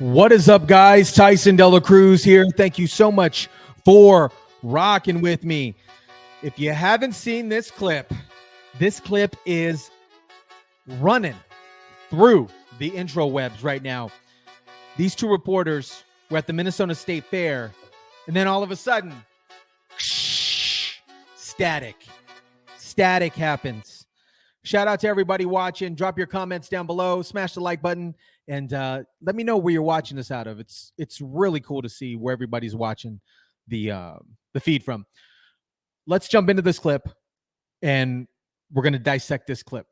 What is up, guys? Tyson Dela Cruz here. Thank you so much for rocking with me. If you haven't seen this clip is running through the intro webs right now. These two reporters were at the Minnesota State Fair, and then all of a sudden, static happens. Shout out to everybody watching. Drop your comments down below. Smash the like button. And let me know where you're watching this out of. It's really cool to see where everybody's watching the feed from. Let's jump into this clip, and we're going to dissect this clip.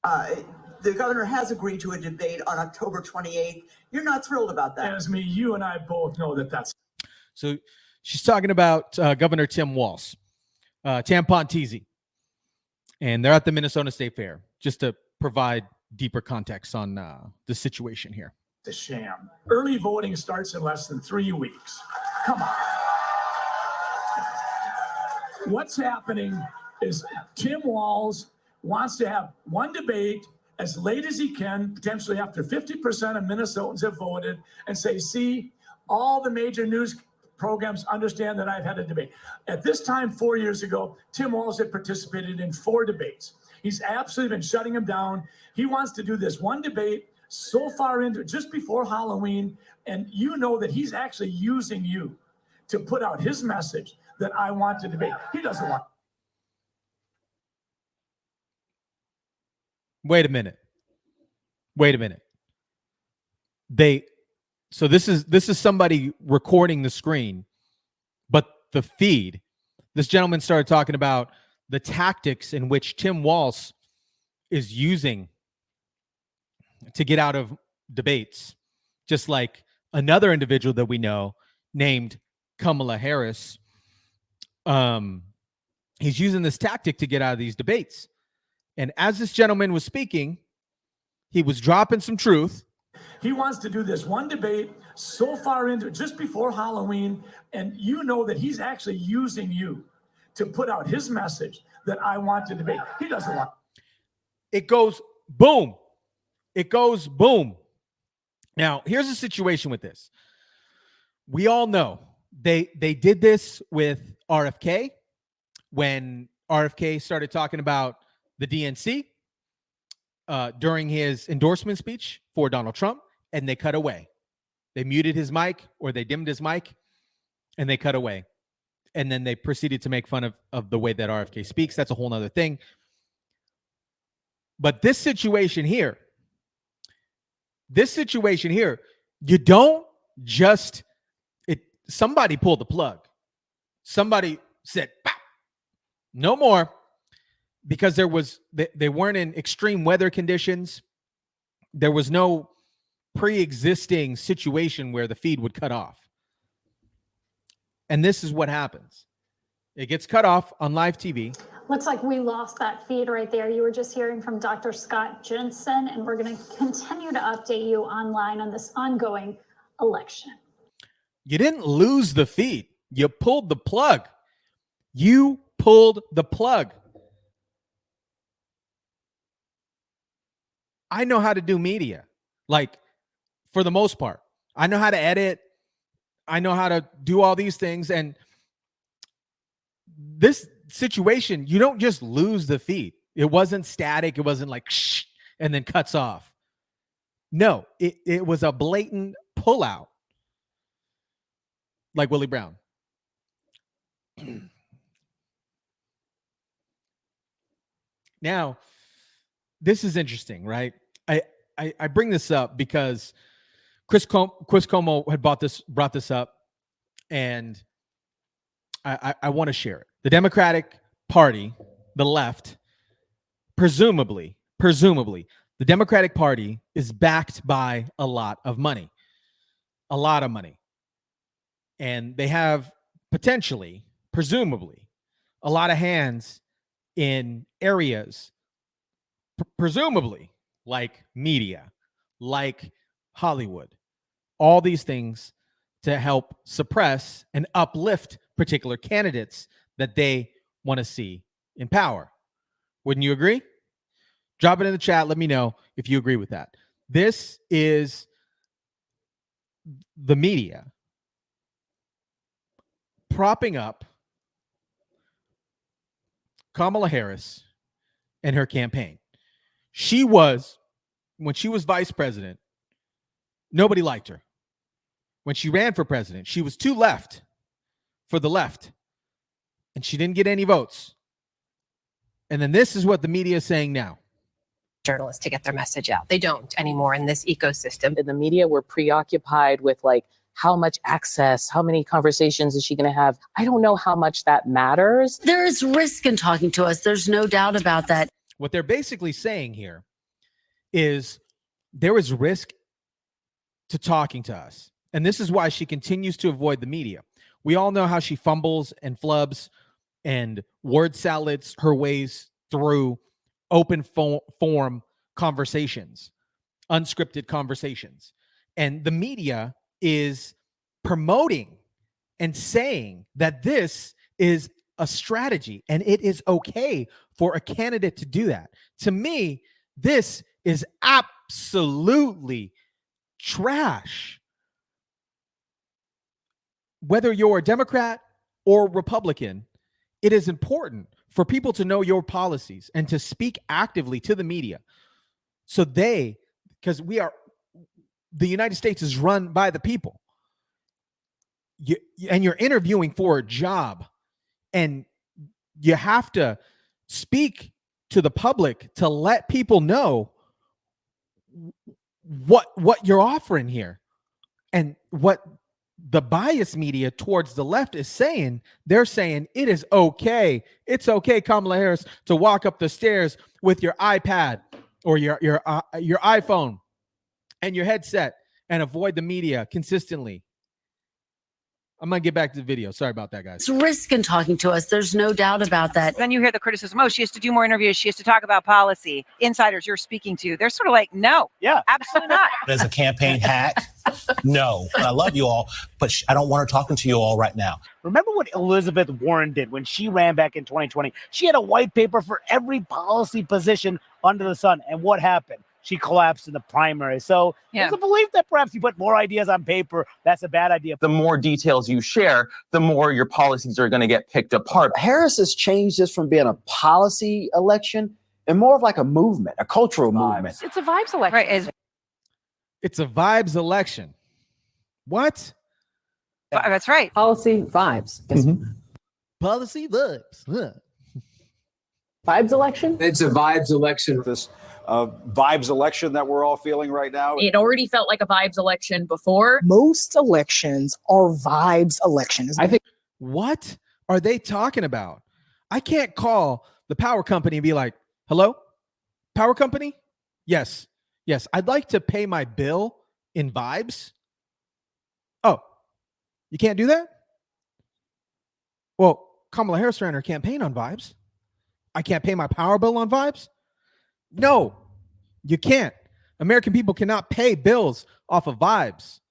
The governor has agreed to a debate on October 28th. You're not thrilled about that. As me, you and I both know that that's. So she's talking about Governor Tim Walz, Tampon-Teasy, and they're at the Minnesota State Fair, just to provide deeper context on the situation here. The sham. Early voting starts in less than 3 weeks. Come on. What's happening is Tim Walz wants to have one debate as late as he can, potentially after 50% of Minnesotans have voted, and say, see, all the major news programs understand that I've had a debate. At this time, 4 years ago, Tim Walz had participated in 4 debates. He's absolutely been shutting him down. He wants to do this one debate so far into just before Halloween, and you know that he's actually using you to put out his message that I want to debate. He doesn't want. Wait a minute. So this is somebody recording the screen, but the feed. This gentleman started talking about the tactics in which Tim Walz is using to get out of debates, just like another individual that we know named Kamala Harris. He's using this tactic to get out of these debates. And as this gentleman was speaking, he was dropping some truth. He wants to do this one debate so far into just before Halloween, and you know that he's actually using you to put out his message that I want to debate. He doesn't want. It goes boom. It goes boom. Now, here's the situation with this. We all know they did this with RFK when RFK started talking about the DNC during his endorsement speech for Donald Trump, and they cut away. They muted his mic or they dimmed his mic, and they cut away. And then they proceeded to make fun of the way that RFK speaks. That's a whole nother thing. But this situation here, you don't just, somebody pulled the plug. Somebody said, "Bah, no more," because they weren't in extreme weather conditions. There was no pre-existing situation where the feed would cut off. And this is what happens. It gets cut off on live TV. Looks like we lost that feed right there. You were just hearing from Dr. Scott Jensen, and we're going to continue to update you online on this ongoing election. You didn't lose the feed. You pulled the plug. You pulled the plug. I know how to do media, like, for the most part. I know how to edit. I know how to do all these things. And this situation, you don't just lose the feed. It wasn't static. It wasn't like shh and then cuts off. No, it was a blatant pullout, like Willie Brown. Now, this is interesting, right? I bring this up because Chris Cuomo had brought this up, and I want to share it. The Democratic Party, the left, presumably, the Democratic Party is backed by a lot of money. And they have potentially, presumably, a lot of hands in areas, presumably, like media, like Hollywood, all these things to help suppress and uplift particular candidates that they want to see in power. Wouldn't you agree? Drop it in the chat. Let me know if you agree with that. This is the media propping up Kamala Harris and her campaign. When she was vice president, nobody liked her. When she ran for president, she was too left for the left, and she didn't get any votes. And then this is what the media is saying now. Journalists to get their message out. They don't anymore in this ecosystem. In the media, we're preoccupied with like how much access, how many conversations is she going to have? I don't know how much that matters. There is risk in talking to us. There's no doubt about that. What they're basically saying here is there is risk to talking to us. And this is why she continues to avoid the media. We all know how she fumbles and flubs and word salads her ways through open form conversations, unscripted conversations. And the media is promoting and saying that this is a strategy and it is okay for a candidate to do that. To me, this is absolutely trash. Whether you're a Democrat or Republican, it is important for people to know your policies and to speak actively to the media. So because the United States is run by the people. And you're interviewing for a job, and you have to speak to the public to let people know what you're offering here. And what the bias media towards the left is saying, they're saying it is okay. It's okay, Kamala Harris, to walk up the stairs with your iPad or your iPhone and your headset and avoid the media consistently. I'm going to get back to the video. Sorry about that, guys. It's risk in talking to us. There's no doubt about that. Then you hear the criticism, oh, she has to do more interviews. She has to talk about policy. Insiders you're speaking to, they're sort of like, no, absolutely not. As a campaign hack, no. I love you all, but I don't want her talking to you all right now. Remember what Elizabeth Warren did when she ran back in 2020? She had a white paper for every policy position under the sun. And what happened? She collapsed in the primary. So there's a belief that perhaps you put more ideas on paper. That's a bad idea. The more details you share, the more your policies are going to get picked apart. Harris has changed this from being a policy election and more of like a movement, a cultural movement. It's a vibes election. Right. It's a vibes election. What? That's right. Policy vibes. Policy vibes. Huh. Vibes election? It's a vibes election. This vibes election that we're all feeling right now. It already felt like a vibes election before. Most elections are vibes elections. I think. What are they talking about? I can't call the power company and be like, hello, power company? Yes. I'd like to pay my bill in vibes. Oh, you can't do that? Well, Kamala Harris ran her campaign on vibes. I can't pay my power bill on vibes? No, you can't. American people cannot pay bills off of vibes.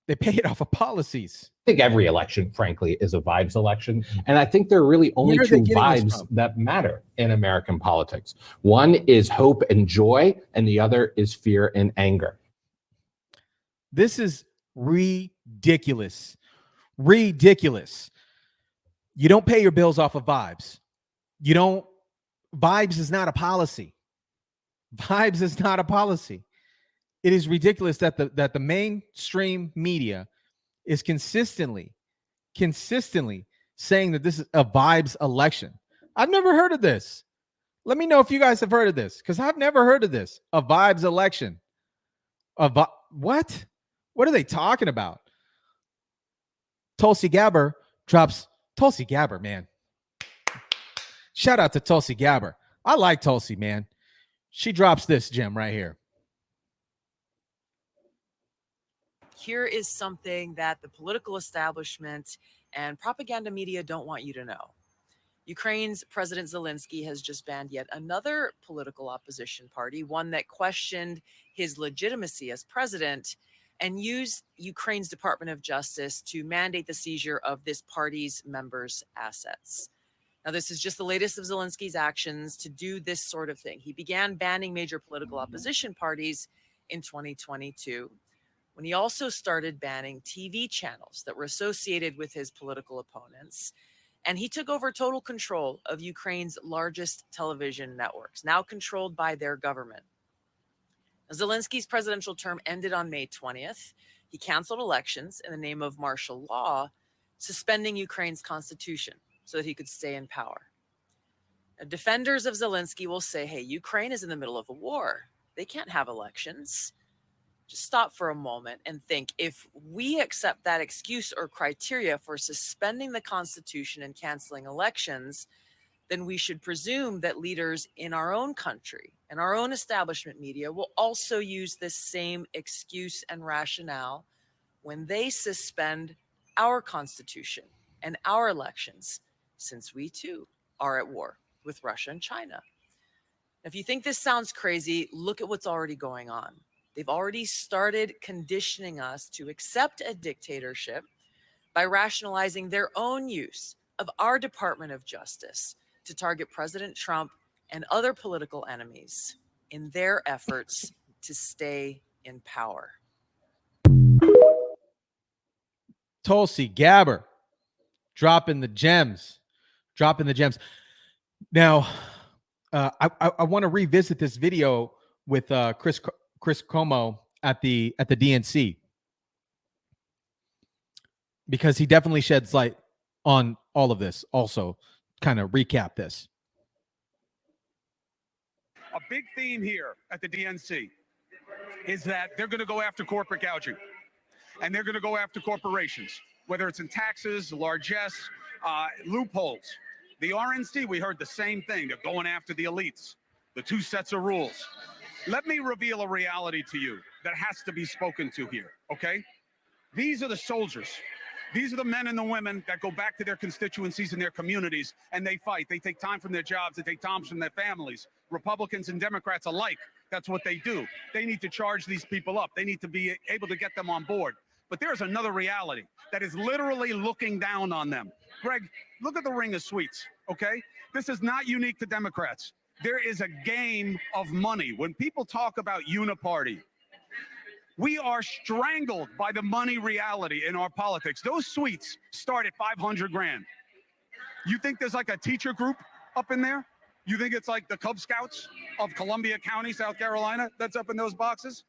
They pay it off of policies. I think every election, frankly, is a vibes election. And I think there are really only two vibes that matter in American politics. One is hope and joy, and the other is fear and anger. This is ridiculous. Ridiculous. You don't pay your bills off of vibes. Vibes is not a policy. Vibes is not a policy. It is ridiculous that the mainstream media is consistently saying that this is a vibes election. I've never heard of this. Let me know if you guys have heard of this, because I've never heard of this. A vibes election. What? What are they talking about? Tulsi Gabbard drops. Tulsi Gabbard, man. Shout out to Tulsi Gabbard. I like Tulsi, man. She drops this gem right here. Here is something that the political establishment and propaganda media don't want you to know. Ukraine's President Zelensky has just banned yet another political opposition party, one that questioned his legitimacy as president, and used Ukraine's Department of Justice to mandate the seizure of this party's members' assets. Now, this is just the latest of Zelensky's actions to do this sort of thing. He began banning major political opposition parties in 2022 when he also started banning TV channels that were associated with his political opponents. And he took over total control of Ukraine's largest television networks, now controlled by their government. Zelensky's presidential term ended on May 20th. He canceled elections in the name of martial law, suspending Ukraine's constitution so that he could stay in power. Now, defenders of Zelensky will say, hey, Ukraine is in the middle of a war. They can't have elections. Just stop for a moment and think, if we accept that excuse or criteria for suspending the Constitution and canceling elections, then we should presume that leaders in our own country and our own establishment media will also use this same excuse and rationale when they suspend our Constitution and our elections, since we too are at war with Russia and China. If you think this sounds crazy, look at what's already going on. They've already started conditioning us to accept a dictatorship by rationalizing their own use of our Department of Justice to target President Trump and other political enemies in their efforts to stay in power. Tulsi, Gabbard, dropping the gems. Now, I want to revisit this video with Chris Cuomo at the DNC, because he definitely sheds light on all of this. Also, kind of recap this. A big theme here at the DNC is that they're going to go after corporate gouging, and they're going to go after corporations, whether it's in taxes, largesse, loopholes. The RNC, we heard the same thing. They're going after the elites, the two sets of rules. Let me reveal a reality to you that has to be spoken to here, okay? These are the soldiers. These are the men and the women that go back to their constituencies and their communities, and they fight. They take time from their jobs. They take time from their families. Republicans and Democrats alike, that's what they do. They need to charge these people up. They need to be able to get them on board. But there's another reality that is literally looking down on them. Greg, look at the ring of sweets, okay? This is not unique to Democrats. There is a game of money. When people talk about uniparty, we are strangled by the money reality in our politics. Those suites start at 500 grand. You think there's like a teacher group up in there? You think it's like the Cub Scouts of Columbia County, South Carolina, that's up in those boxes?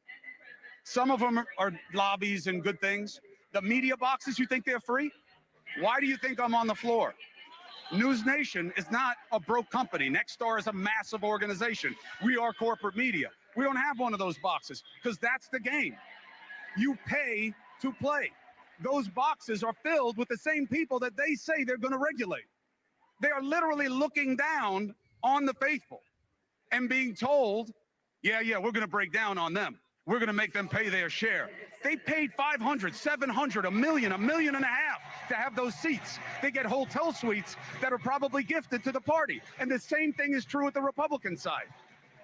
Some of them are lobbies and good things. The media boxes, you think they're free? Why do you think I'm on the floor? News Nation is not a broke company. Nexstar is a massive organization. We are corporate media. We don't have one of those boxes because that's the game. You pay to play. Those boxes are filled with the same people that they say they're going to regulate. They are literally looking down on the faithful and being told, yeah, we're going to break down on them. We're going to make them pay their share. They paid $500, $700, $1 million, $1.5 million to have those seats. They get hotel suites that are probably gifted to the party. And the same thing is true with the Republican side.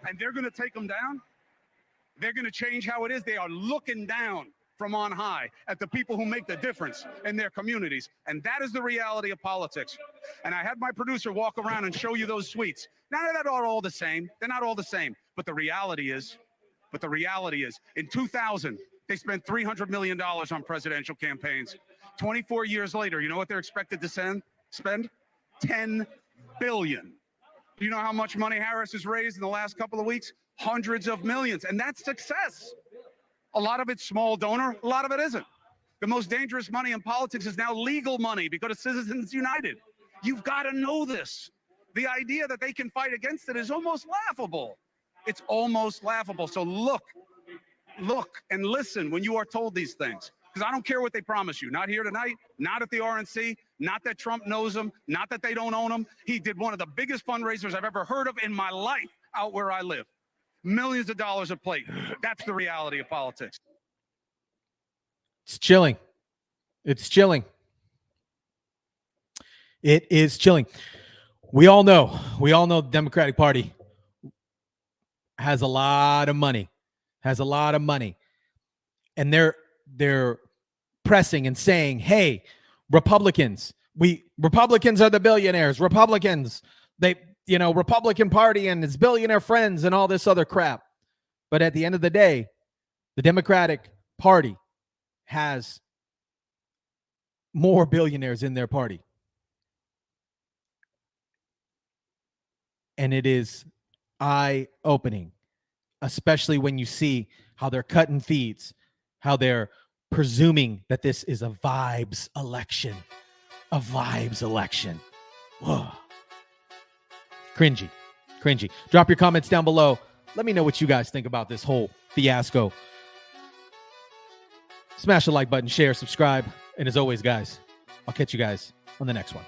And they're going to take them down. They're going to change how it is. They are looking down from on high at the people who make the difference in their communities. And that is the reality of politics. And I had my producer walk around and show you those suites. Now, they're not all the same. They're not all the same. But the reality is, in 2000, they spent $300 million on presidential campaigns. 24 years later, you know what they're expected to spend? $10 billion. Do you know how much money Harris has raised in the last couple of weeks? Hundreds of millions. And that's success. A lot of it's small donor, a lot of it isn't. The most dangerous money in politics is now legal money because of Citizens United. You've got to know this. The idea that they can fight against it is almost laughable. It's almost laughable. So look and listen when you are told these things. Because I don't care what they promise you. Not here tonight, not at the RNC, not that Trump knows them, not that they don't own them. He did one of the biggest fundraisers I've ever heard of in my life out where I live. Millions of dollars a plate. That's the reality of politics. It's chilling. It's chilling. It is chilling. We all know the Democratic Party has a lot of money. And they're pressing and saying, hey, Republicans are the billionaires. Republicans, Republican Party and its billionaire friends and all this other crap. But at the end of the day, The Democratic Party has more billionaires in their party. And it is eye-opening, especially when you see how they're cutting feeds, how they're presuming that this is a vibes election. A vibes election. Whoa. Cringy. Drop your comments down below. Let me know what you guys think about this whole fiasco. Smash the like button, share, subscribe. And as always, guys, I'll catch you guys on the next one.